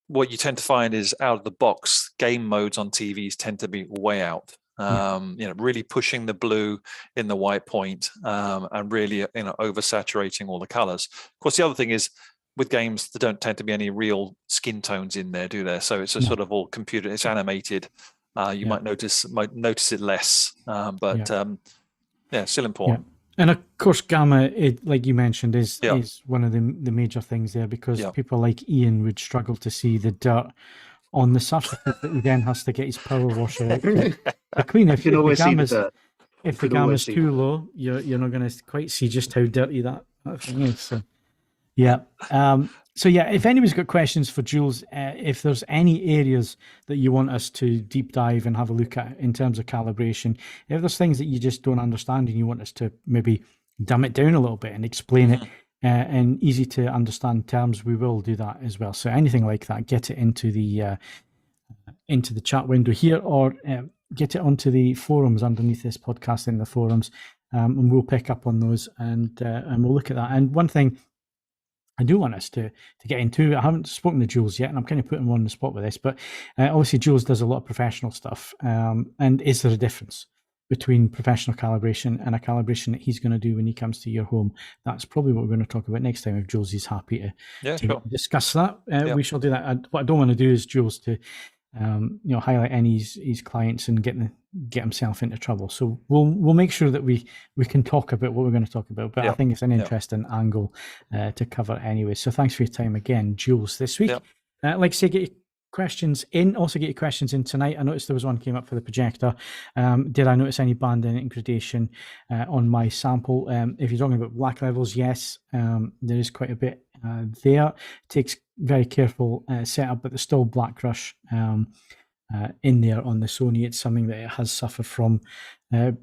what you tend to find is out of the box, game modes on TVs tend to be way out. Really pushing the blue in the white point, and really, oversaturating all the colors. Of course, the other thing is with games, there don't tend to be any real skin tones in there, do there? So it's a sort of all computer, it's animated. You might notice it less, but still important. And of course, gamma, like you mentioned, is one of the major things there, because people like Ian would struggle to see the dirt on the surface that he then has to get his power washer out to clean. If the gamma's too low, you're not going to quite see just how dirty that thing is. So, if anybody's got questions for Jules, if there's any areas that you want us to deep dive and have a look at in terms of calibration, if there's things that you just don't understand and you want us to maybe dumb it down a little bit and explain it in easy to understand terms, we will do that as well. So anything like that, get it into the chat window here, or get it onto the forums underneath this podcast in the forums, and we'll pick up on those and we'll look at that. And one thing I do want us to get into, I haven't spoken to Jules yet, and I'm kind of putting him on the spot with this, but obviously Jules does a lot of professional stuff. And is there a difference between professional calibration and a calibration that he's going to do when he comes to your home? That's probably what we're going to talk about next time, if Jules is happy to discuss that. We shall do that. What I don't want to do is Jules to highlight any of his clients and get himself into trouble. So we'll make sure that we can talk about what we're going to talk about. But I think it's an interesting angle to cover anyway. So thanks for your time again, Jules, this week. Like I say, get your questions in. Also get your questions in tonight. I noticed there was one came up for the projector. Did I notice any band gradation on my sample? If you're talking about black levels, yes, there is quite a bit there. It takes very careful setup, but there's still black rush in there on the Sony. It's something that it has suffered from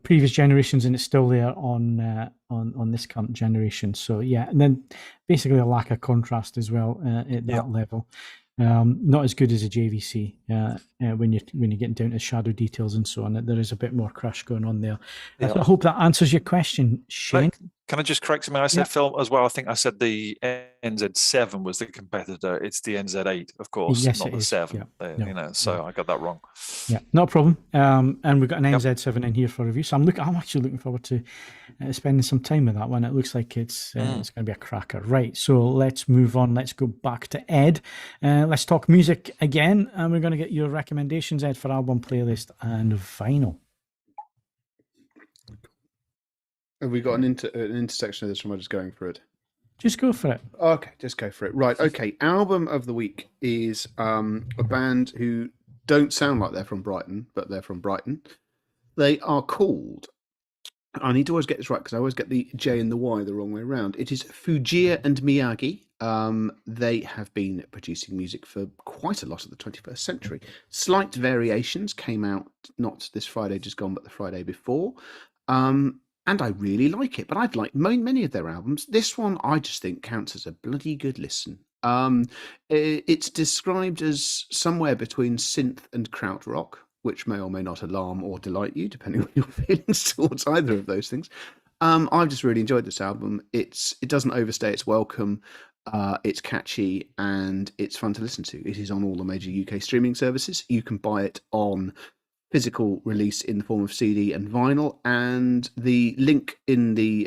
previous generations, and it's still there on this current generation. So and then basically a lack of contrast as well at that level. Not as good as a JVC when you're getting down to shadow details and so on. There is a bit more crush going on there. I hope that answers your question, Shane. Can I just correct something? I said film as well. I think I said the NZ7 was the competitor. It's the NZ8, of course, not the 7. So I got that wrong. Yeah, not a problem. And we've got an NZ7 in here for review. So I'm actually looking forward to spending some time with that one. It looks like it's going to be a cracker. Right, so let's move on. Let's go back to Ed. Let's talk music again. And we're going to get your recommendations, Ed, for album, playlist, and vinyl. Have we got an intersection of this, or am I just going for it? Just go for it. Okay, just go for it. Right, okay. Album of the week is a band who don't sound like they're from Brighton, but they're from Brighton. They are called, I need to always get this right because I always get the J and the Y the wrong way around. It is Fujia and Miyagi. They have been producing music for quite a lot of the 21st century. Slight Variations came out not this Friday just gone, but the Friday before. And I really like it, but I've liked many of their albums. This one, I just think, counts as a bloody good listen. It's described as somewhere between synth and krautrock, which may or may not alarm or delight you, depending on your feelings towards either of those things. I've just really enjoyed this album. It doesn't overstay its welcome. It's catchy and it's fun to listen to. It is on all the major UK streaming services. You can buy it on physical release in the form of CD and vinyl, and the link in the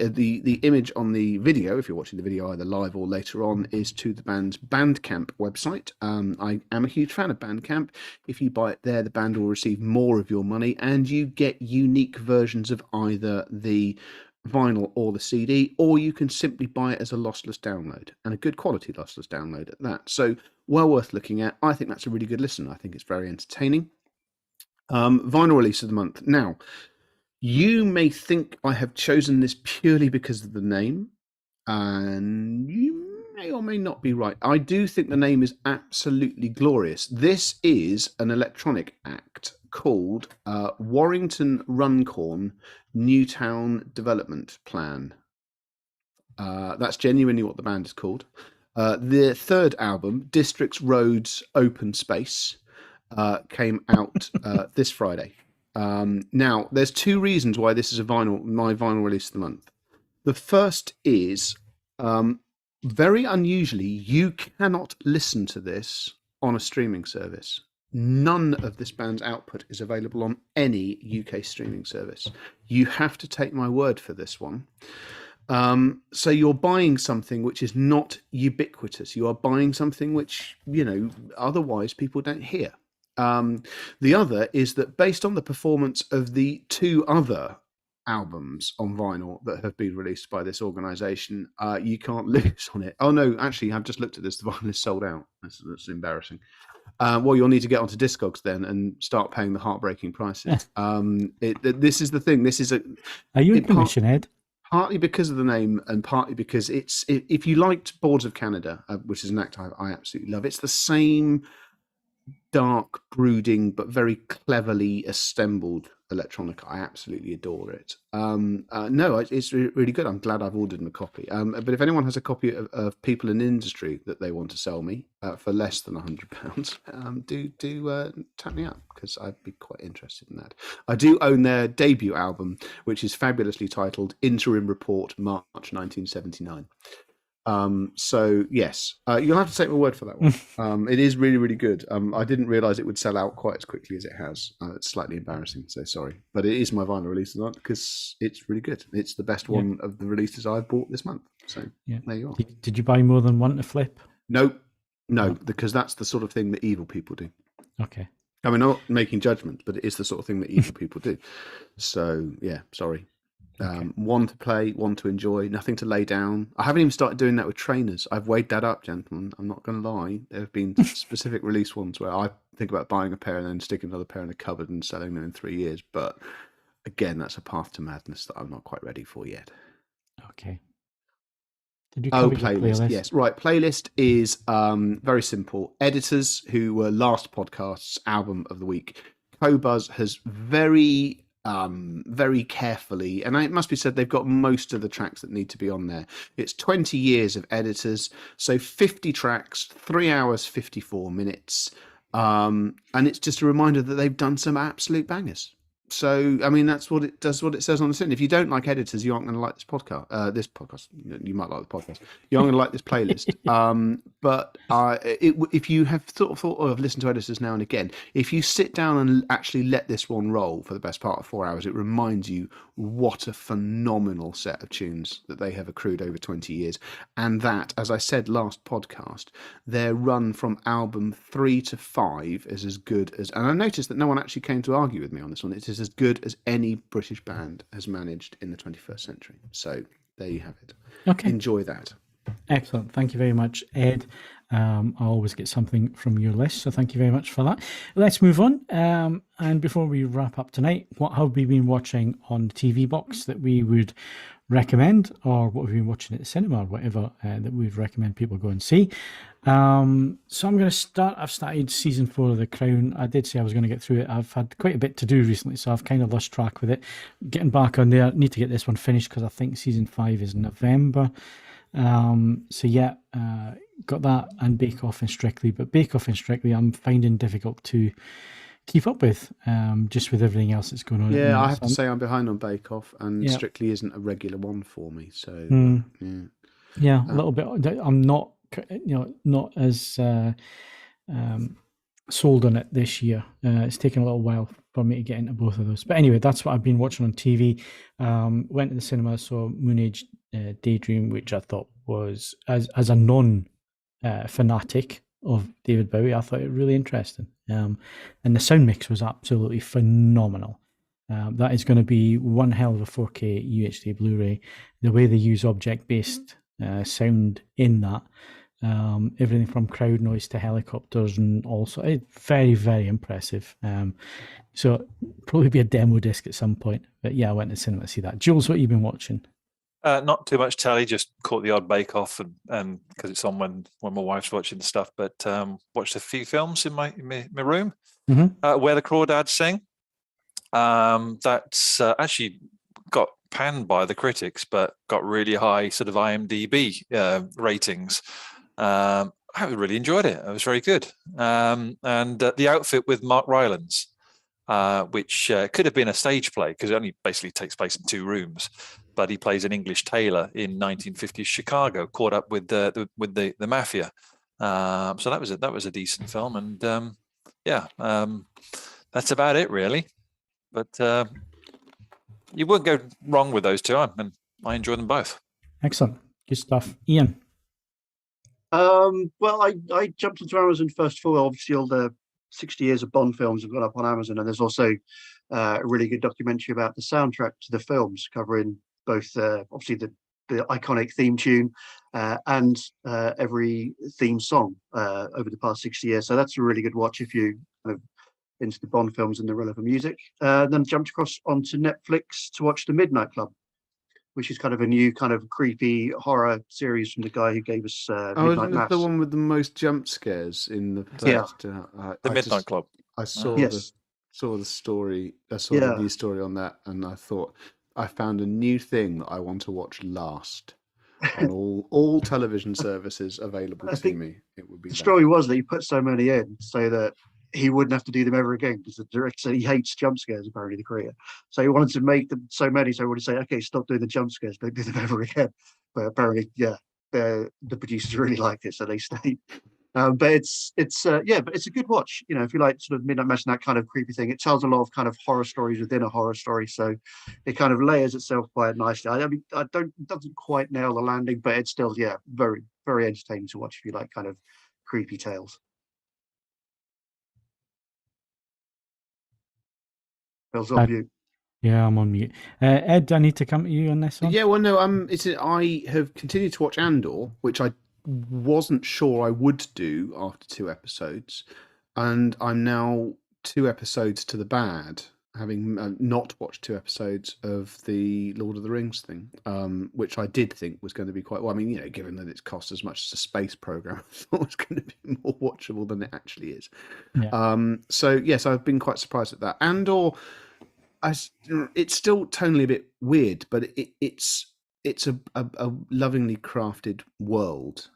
image on the video, if you're watching the video either live or later on, is to the band's Bandcamp website. I am a huge fan of Bandcamp. If you buy it there, the band will receive more of your money, and you get unique versions of either the vinyl or the CD, or you can simply buy it as a lossless download, and a good quality lossless download at that. So well worth looking at. I think that's a really good listen. I think it's very entertaining. Vinyl release of the month. Now, you may think I have chosen this purely because of the name, and you may or may not be right. I do think the name is absolutely glorious. This is an electronic act called Warrington Runcorn Newtown Development Plan. That's genuinely what the band is called. The third album, Districts, Roads, Open Space, came out this Friday. Now, there's two reasons why this is my vinyl release of the month. The first is, very unusually, you cannot listen to this on a streaming service. None of this band's output is available on any UK streaming service. You have to take my word for this one. So you're buying something which is not ubiquitous. You are buying something which, otherwise people don't hear. The other is that based on the performance of the 2 other albums on vinyl that have been released by this organization, you can't lose on it. Oh no, actually, I've just looked at this. The vinyl is sold out. That's embarrassing. Well, you'll need to get onto Discogs then and start paying the heartbreaking prices. This is the thing. This is Are you in commission, Ed? Partly because of the name, and partly because if you liked Boards of Canada, which is an act I absolutely love, it's the same dark, brooding, but very cleverly assembled electronica. I absolutely adore it. No, it's really good. I'm glad I've ordered them a copy. But if anyone has a copy of people in the industry that they want to sell me for less than £100, do tap me up, because I'd be quite interested in that. I do own their debut album, which is fabulously titled Interim Report, March 1979. So yes, you'll have to take my word for that one. It is really, really good. I didn't realize it would sell out quite as quickly as it has. It's slightly embarrassing, so sorry, but it is my vinyl release tonight because it's really good. It's the best one of the releases I've bought this month. So there you are. Did you buy more than one to flip? No, because that's the sort of thing that evil people do. Okay. I mean, I'm not making judgments, but it is the sort of thing that evil people do. So yeah, sorry. Okay. One to play, one to enjoy, nothing to lay down. I haven't even started doing that with trainers. I've weighed that up, gentlemen. I'm not going to lie. There have been specific release ones where I think about buying a pair and then sticking another pair in a cupboard and selling them in 3 years. But again, that's a path to madness that I'm not quite ready for yet. Okay. Did you cover playlist? Yes, right. Playlist is very simple. Editors, who were last podcast's album of the week. Cobuzz has very carefully, and it must be said, they've got most of the tracks that need to be on there. It's 20 years of editors, so 50 tracks, 3 hours 54 minutes, and it's just a reminder that they've done some absolute bangers. So I mean, that's what it does. What it says on the tin. If you don't like editors, you aren't going to like this podcast. You might like the podcast. You aren't going to like this playlist. But if you have thought of listened to editors now and again, if you sit down and actually let this one roll for the best part of 4 hours, it reminds you what a phenomenal set of tunes that they have accrued over 20 years. And that, as I said last podcast, their run from album 3 to 5 is as good as. And I noticed that no one actually came to argue with me on this one. It is as good as any British band has managed in the 21st century. So there you have it. Okay. Enjoy that. Excellent. Thank you very much, Ed. I always get something from your list, so thank you very much for that. Let's move on. And before we wrap up tonight, what have we been watching on the TV box that we would recommend, or what have we been watching at the cinema, or whatever that we would recommend people go and see? So I'm going to start. I've started season 4 of The Crown. I did say I was going to get through it. I've had quite a bit to do recently, so I've kind of lost track with it. Getting back on there. Need to get this one finished because I think season 5 is November. So yeah, got that, and Bake Off and Strictly. But Bake Off and Strictly I'm finding difficult to keep up with, just with everything else that's going on. Yeah, I have to say I'm behind on Bake Off, and Strictly isn't a regular one for me. So a little bit. I'm not, not as sold on it this year. It's taken a little while for me to get into both of those. But anyway, that's what I've been watching on TV. Went to the cinema, saw Moon Age Daydream, which I thought was, as a non-fanatic of David Bowie, I thought it really interesting. And the sound mix was absolutely phenomenal. That is going to be one hell of a 4K UHD Blu-ray. The way they use object-based sound in that, everything from crowd noise to helicopters, and also very, very impressive. So probably be a demo disc at some point. But yeah, I went to the cinema to see that. Jules, what have you been watching? Not too much telly, just caught the odd Bake Off, and because it's on when my wife's watching the stuff. But watched a few films in my room. Mm-hmm. Where the Crawdads Sing. That's actually got panned by the critics, but got really high sort of IMDb ratings. I really enjoyed it. It was very good. And the outfit with Mark Rylance, which could have been a stage play because it only basically takes place in 2 rooms. But he plays an English tailor in 1950s Chicago, caught up with the mafia. So that was a decent film, and yeah, that's about it really. But you wouldn't go wrong with those two. I enjoy them both. Excellent. Good stuff. Ian? Well, I jumped into Amazon first of all. Obviously, all the 60 years of Bond films have gone up on Amazon, and there's also a really good documentary about the soundtrack to the films, covering both obviously the iconic theme tune and every theme song over the past 60 years. So that's a really good watch if you kind of into the Bond films and the relevant music. Then jumped across onto Netflix to watch The Midnight Club, which is kind of a new kind of creepy horror series from the guy who gave us Midnight Mass. The one with the most jump scares in the first. The Midnight Club. I saw saw the story. I saw the news story on that, and I thought I found a new thing that I want to watch last on all television services available to me. It would be. The story was that he put so many in so that he wouldn't have to do them ever again, because the director said he hates jump scares, apparently, the creator. So he wanted to make them so many, so he would say, okay, stop doing the jump scares, don't do them ever again. But apparently, the producers really liked it, so they stayed. But it's a good watch. You know, if you like sort of Midnight Mass and that kind of creepy thing, it tells a lot of kind of horror stories within a horror story. So it kind of layers itself quite nicely. I mean, it doesn't quite nail the landing, but it's still, very, very entertaining to watch if you like kind of creepy tales. On mute. Yeah, I'm on mute. Ed, I need to come to you on this one. Yeah, well, no, I have continued to watch Andor, which I wasn't sure I would do after 2 episodes, and I'm now 2 episodes to the bad, having not watched 2 episodes of the Lord of the Rings thing, which I did think was going to be quite well. I mean, given that it's cost as much as a space program, I thought it was going to be more watchable than it actually is. Yeah. So yes, I've been quite surprised at that. Andor, it's still tonally a bit weird, but it's a lovingly crafted world.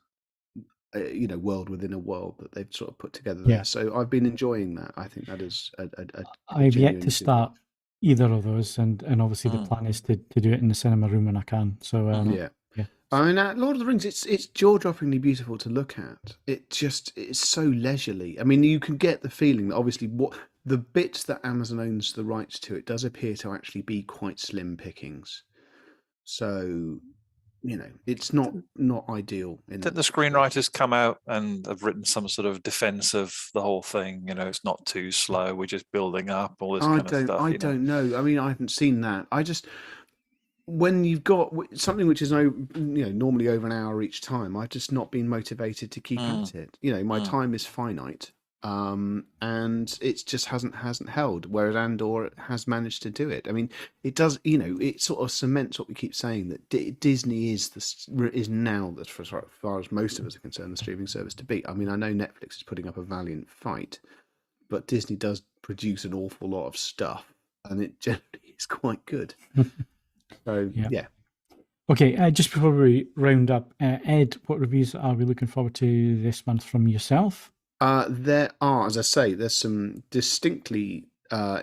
World within a world that they've sort of put together there. So I've been enjoying that. I think that is I've yet to start either of those, and obviously the plan is to do it in the cinema room when I can. So I mean, Lord of the Rings, it's jaw-droppingly beautiful to look at. It's so leisurely. I mean, you can get the feeling that obviously what the bits that Amazon owns the rights to, it does appear to actually be quite slim pickings. So, it's not ideal. Did the screenwriters come out and have written some sort of defense of the whole thing? It's not too slow. We're just building up all this kind of stuff. I don't know. I mean, I haven't seen that. When you've got something which is normally over an hour each time, I've just not been motivated to keep at it. My time is finite, and it just hasn't held. Whereas Andor has managed to do it. I mean, it does. It sort of cements what we keep saying, that Disney is now, as far as most of us are concerned, the streaming service to beat. I mean, I know Netflix is putting up a valiant fight, but Disney does produce an awful lot of stuff, and it generally is quite good. So, yeah. Okay, just before we round up, Ed, what reviews are we looking forward to this month from yourself? There are, as I say, there's some distinctly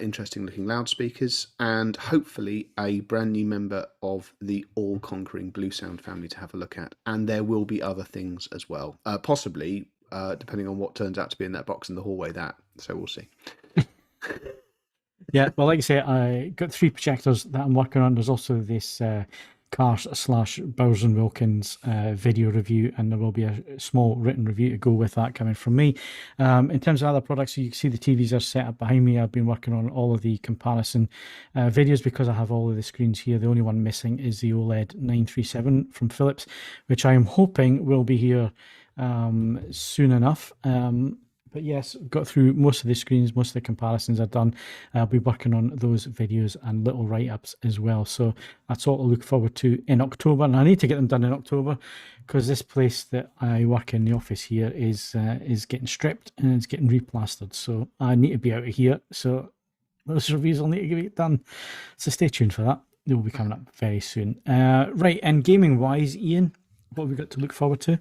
interesting looking loudspeakers, and hopefully a brand new member of the all-conquering Blue Sound family to have a look at. And there will be other things as well, possibly, depending on what turns out to be in that box in the hallway, so we'll see. Yeah, well, like I say, I got 3 projectors that I'm working on. There's also this Cars/Bowers & Wilkins video review, and there will be a small written review to go with that coming from me. In terms of other products, you can see the TVs are set up behind me. I've been working on all of the comparison videos because I have all of the screens here. The only one missing is the OLED 937 from Philips, which I am hoping will be here soon enough. But yes, got through most of the screens, most of the comparisons are done. I'll be working on those videos and little write-ups as well. So that's all to look forward to in October. And I need to get them done in October because this place that I work in, the office here, is getting stripped and it's getting replastered. So I need to be out of here. So those reviews will need to get done. So stay tuned for that. They will be coming up very soon. Right, and gaming-wise, Ian, what have we got to look forward to?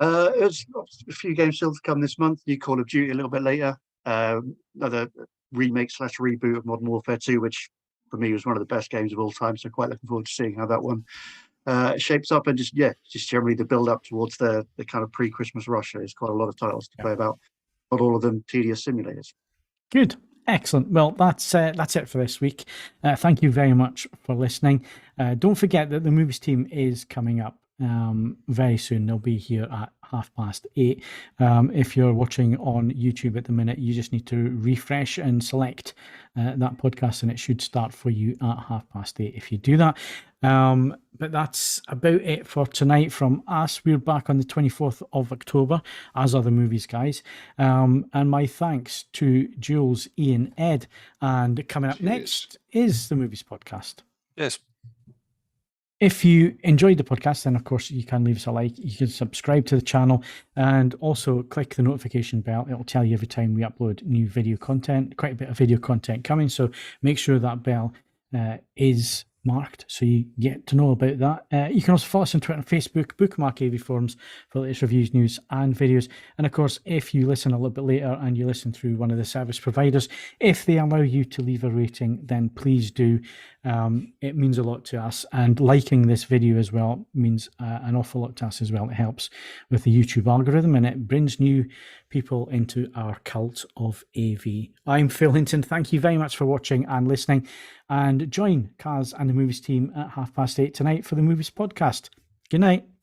There's a few games still to come this month. New Call of Duty a little bit later. Another remake/reboot of Modern Warfare 2, which for me was one of the best games of all time. So quite looking forward to seeing how that one shapes up, and just generally the build up towards the kind of pre-Christmas rush. There's quite a lot of titles to play about. not all of them tedious simulators. Good. Excellent. Well, that's it for this week. Thank you very much for listening. Don't forget that the movies team is coming up very soon. They'll be here at 8:30. If you're watching on YouTube at the minute, you just need to refresh and select that podcast, and it should start for you at 8:30 if you do that. But that's about it for tonight from us. We're back on the 24th of October, as are the movies guys. And my thanks to Jules, Ian, Ed. And coming up next is the movies podcast. Yes. If you enjoyed the podcast, then of course you can leave us a like. You can subscribe to the channel and also click the notification bell. It'll tell you every time we upload new video content. Quite a bit of video content coming, so make sure that bell is marked so you get to know about that. You can also follow us on Twitter and Facebook, bookmark AVForums for latest reviews, news and videos. And of course, if you listen a little bit later and you listen through one of the service providers, if they allow you to leave a rating, then please do. It means a lot to us, and liking this video as well means an awful lot to us as well. It helps with the YouTube algorithm and it brings new people into our cult of AV. I'm Phil Hinton. Thank you very much for watching and listening, and join Kaz and the movies team at 8:30 tonight for the movies podcast. Good night.